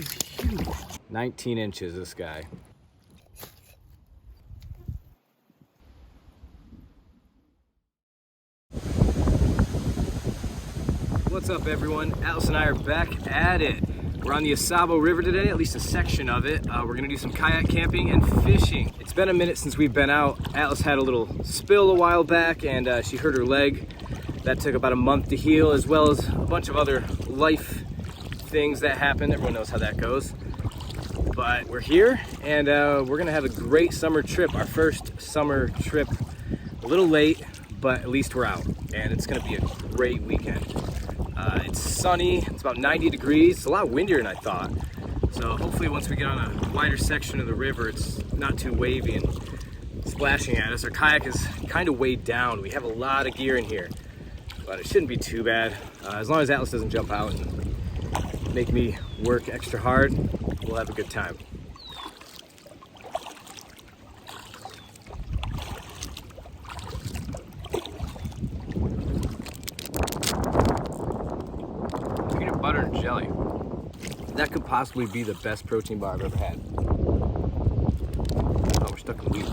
is huge. 19 inches, this guy. What's up, everyone? Alice and I are back at it. We're on the Au Sable River today, at least a section of it. We're gonna do some kayak camping and fishing. It's been a minute since we've been out. Alice had a little spill a while back and she hurt her leg. That took about a month to heal, as well as a bunch of other life things that happen. Everyone knows how that goes. But we're here and we're gonna have a great summer trip. Our first summer trip, a little late, but at least we're out. And it's gonna be a great weekend. It's sunny, it's about 90 degrees. It's a lot windier than I thought. So hopefully once we get on a wider section of the river, it's not too wavy and splashing at us. Our kayak is kind of weighed down. We have a lot of gear in here, but it shouldn't be too bad. As long as Atlas doesn't jump out and make me work extra hard, we'll have a good time. Butter and jelly. That could possibly be the best protein bar I've ever had. Oh, we're stuck in weeds.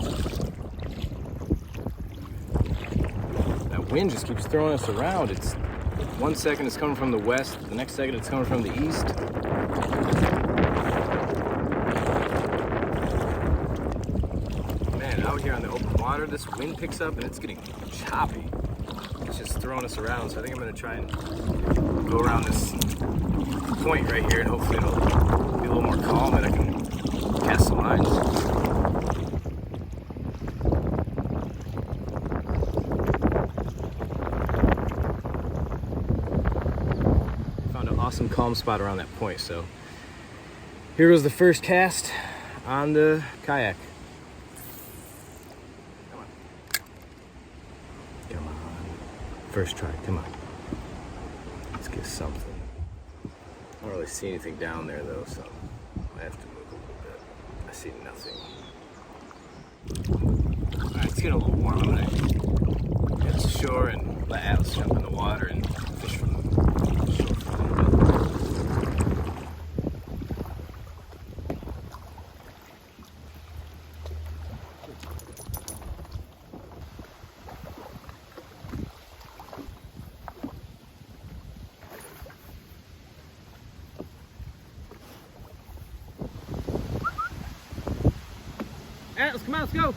That wind just keeps throwing us around. It's 1 second it's coming from the west, the next second it's coming from the east. Man, out here on the open water, this wind picks up and it's getting choppy. It's just throwing us around, so I think I'm gonna try and go around this point right here and hopefully it'll be a little more calm and I can cast some lines. Found an awesome calm spot around that point, so here goes the first cast on the kayak. Come on. Come on. First try, come on. Let's get something. I don't really see anything down there though, so I have to move a little bit. I see nothing. Alright, it's getting a little warm. I'm gonna head to shore and let Atlas jump in the water and fish from the shore for a little bit. Atlas, come on, let's go.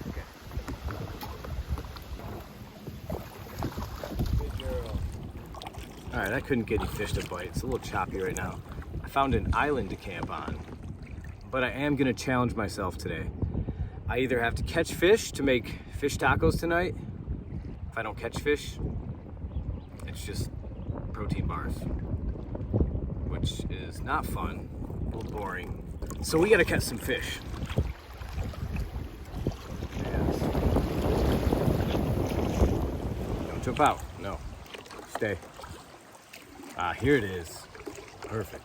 Okay. Good girl. All right, I couldn't get any fish to bite. It's a little choppy right now. I found an island to camp on, but I am gonna challenge myself today. I either have to catch fish to make fish tacos tonight. If I don't catch fish, it's just protein bars, which is not fun, a little boring. So we gotta catch some fish. Yes. Don't jump out. No. Stay. Ah, here it is. Perfect.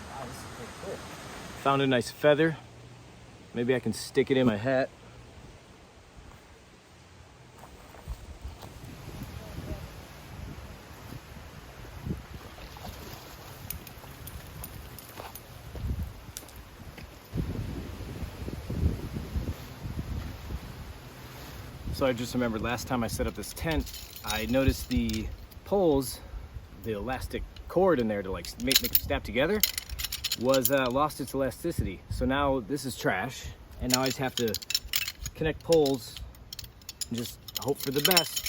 Wow, this is pretty cool. Found a nice feather. Maybe I can stick it in my hat. So I just remembered last time I set up this tent, I noticed the poles, the elastic cord in there to like make it snap together, was lost its elasticity. So now this is trash, and now I just have to connect poles and just hope for the best.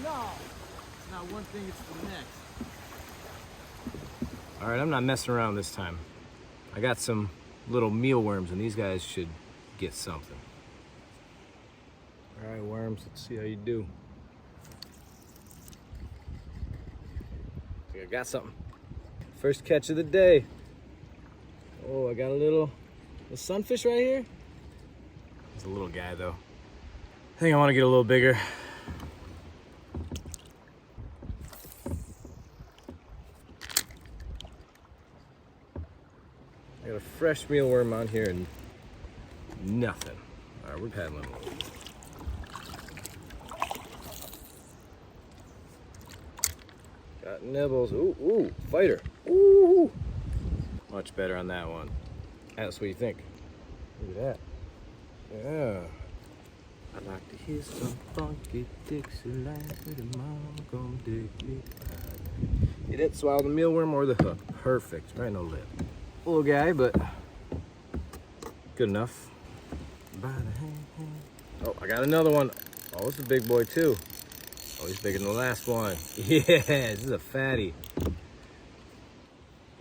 No! It's not one thing, it's the next. All right, I'm not messing around this time. I got some little mealworms, and these guys should get something. All right, worms, let's see how you do. I think I got something. First catch of the day. Oh, I got a little sunfish right here. It's a little guy though. I think I want to get a little bigger. I got a fresh mealworm on here and nothing. All right, we're paddling a little. Got nibbles. Ooh, ooh, fighter. Ooh. Much better on that one. That's what you think. Look at that. Yeah. I like to hear some funky Dixieland with a mama gonna dig me out. You didn't swallow the mealworm or the hook. Perfect. Right, no lip. Little guy, but good enough. By the hand. Oh, I got another one. Oh, it's a big boy too. Oh, he's bigger than the last one. Yeah, this is a fatty.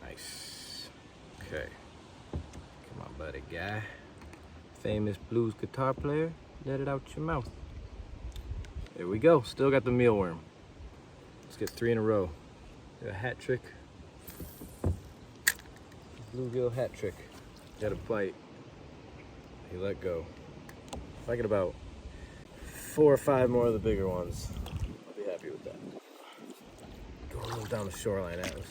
Nice. Okay. Come on, buddy guy. Famous blues guitar player. Let it out your mouth. There we go. Still got the mealworm. Let's get 3 in a row. A hat trick. Bluegill hat trick. Got a bite. He let go. If I get about 4 or 5 more of the bigger ones, I'll be happy with that. Go a little down the shoreline, Atlas.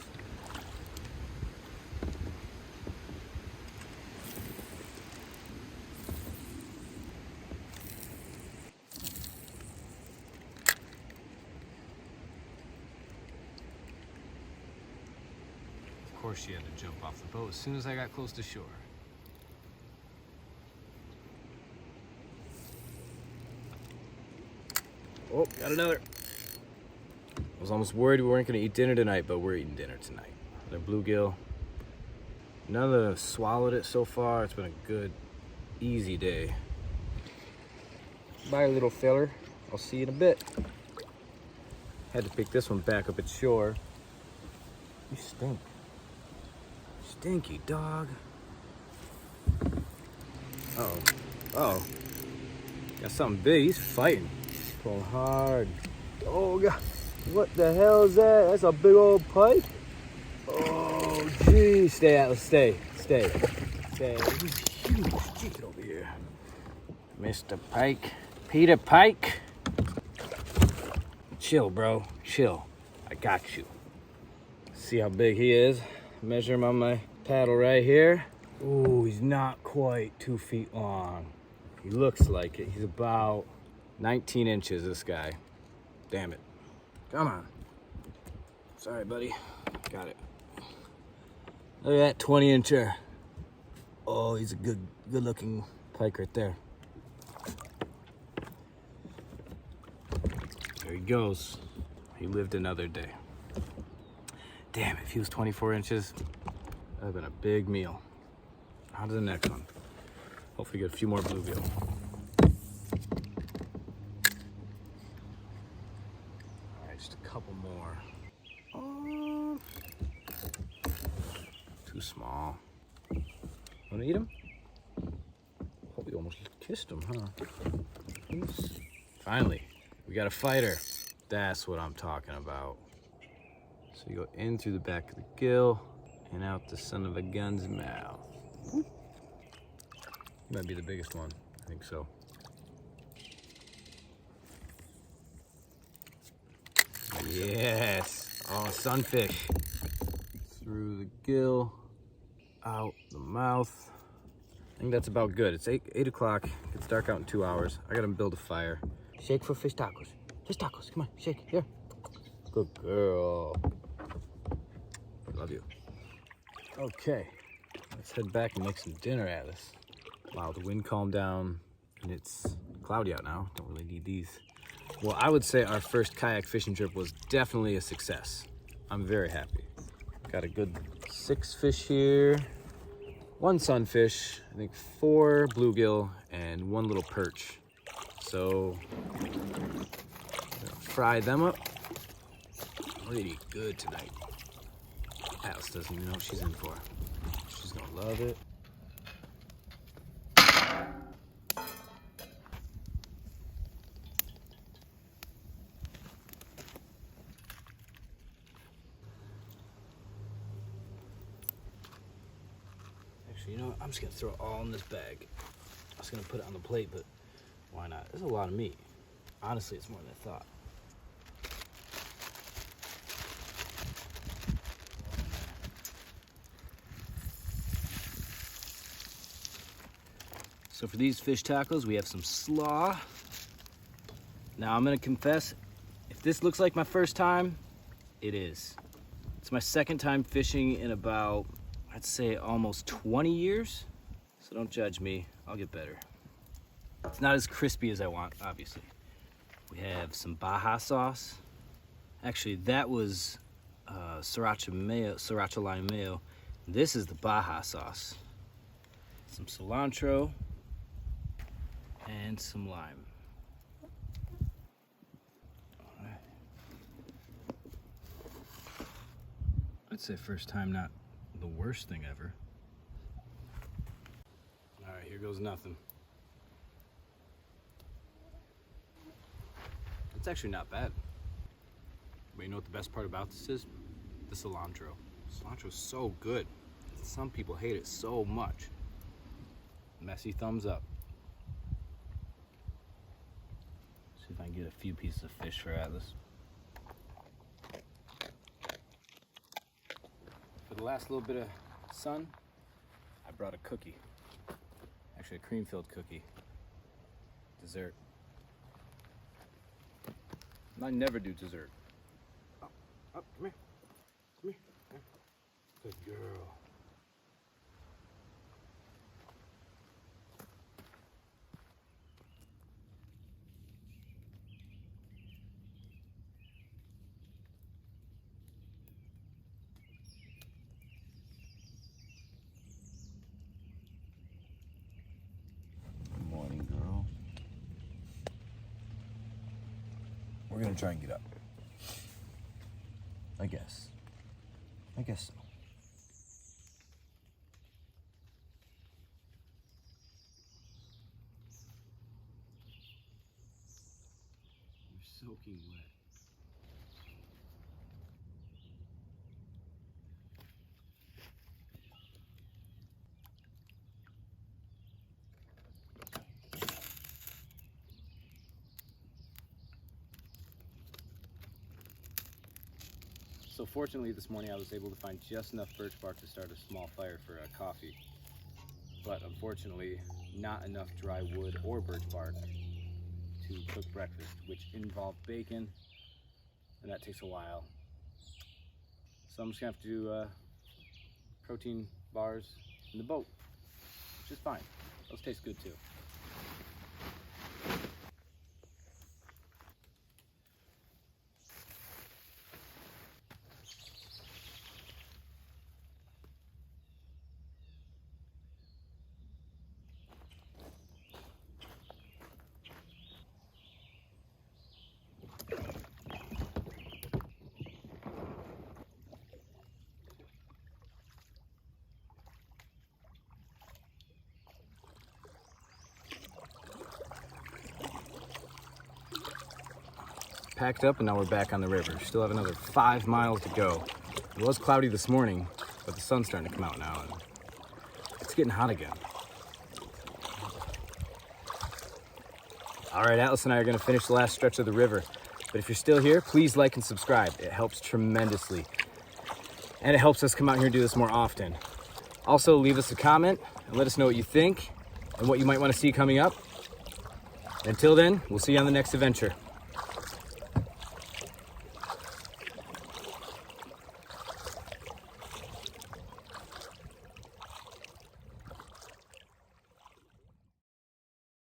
Of course she had to jump off the boat as soon as I got close to shore. Oh, got another. I was almost worried we weren't gonna eat dinner tonight, but we're eating dinner tonight. The bluegill. None of them have swallowed it so far. It's been a good, easy day. Bye, little feller. I'll see you in a bit. Had to pick this one back up at shore. You stink. Stinky dog. Uh-oh. Uh-oh. Got something big. He's fighting. He's pulling hard. Oh, God. What the hell is that? That's a big old pike. Oh, geez. Stay, Atlas. Stay. Stay. Stay. He's huge. Get over here. Mr. Pike. Peter Pike. Chill, bro. Chill. I got you. See how big he is? Measure him on my paddle right here. Ooh, he's not quite 2 feet long. He looks like it. He's about 19 inches, this guy. Damn it. Come on. Sorry, buddy. Got it. Look at that 20-incher. Oh, he's a good looking pike right there. There he goes. He lived another day. Damn, if he was 24 inches, that'd have been a big meal. On to the next one. Hopefully get a few more bluegill. All right, just a couple more. Oh, too small. Wanna eat him? Oh, we almost kissed him, huh? Oops. Finally, we got a fighter. That's what I'm talking about. So you go in through the back of the gill and out the son of a gun's mouth. Might be the biggest one. I think so. Yes. Oh, sunfish. Through the gill, out the mouth. I think that's about good. It's 8 o'clock. It's dark out in 2 hours. I gotta build a fire. Shake for fish tacos. Fish tacos. Come on, shake. Here. Good girl. Love you. Okay, let's head back and make some dinner, Atlas. Wow, the wind calmed down and it's cloudy out now. Don't really need these. Well, I would say our first kayak fishing trip was definitely a success. I'm very happy. Got a good 6 fish here, 1 sunfish, I think 4 bluegill, and 1 little perch. So Fry them up. Pretty good tonight. Alice doesn't even know what she's in for. She's gonna love it. Actually, you know what? I'm just gonna throw it all in this bag. I was gonna put it on the plate, but why not? There's a lot of meat. Honestly, it's more than I thought. So for these fish tacos, we have some slaw. Now I'm gonna confess, if this looks like my first time, it is. It's my second time fishing in about, I'd say almost 20 years. So don't judge me, I'll get better. It's not as crispy as I want, obviously. We have some Baja sauce. Actually, that was sriracha lime mayo. This is the Baja sauce. Some cilantro and some lime. All right. I'd say first time, not the worst thing ever. All right, here goes nothing. It's actually not bad. But you know what the best part about this is? The cilantro. Cilantro's so good. Some people hate it so much. Messy thumbs up. See if I can get a few pieces of fish for Atlas. For the last little bit of sun, I brought a cookie. Actually, a cream-filled cookie. Dessert. I never do dessert. Up, come here. Come here. Good girl. Good morning, girl. We're gonna try and get up. I guess so. You're soaking wet. So fortunately this morning I was able to find just enough birch bark to start a small fire for a coffee. But unfortunately not enough dry wood or birch bark to cook breakfast, which involved bacon, and that takes a while. So I'm just gonna have to do protein bars in the boat, which is fine. Those taste good too. Packed up and now we're back on the river. Still have another 5 miles to go. It was cloudy this morning, but the sun's starting to come out now and it's getting hot again. All right, Atlas and I are gonna finish the last stretch of the river. But if you're still here, please like and subscribe. It helps tremendously. And it helps us come out here and do this more often. Also, leave us a comment and let us know what you think and what you might want to see coming up. Until then, we'll see you on the next adventure.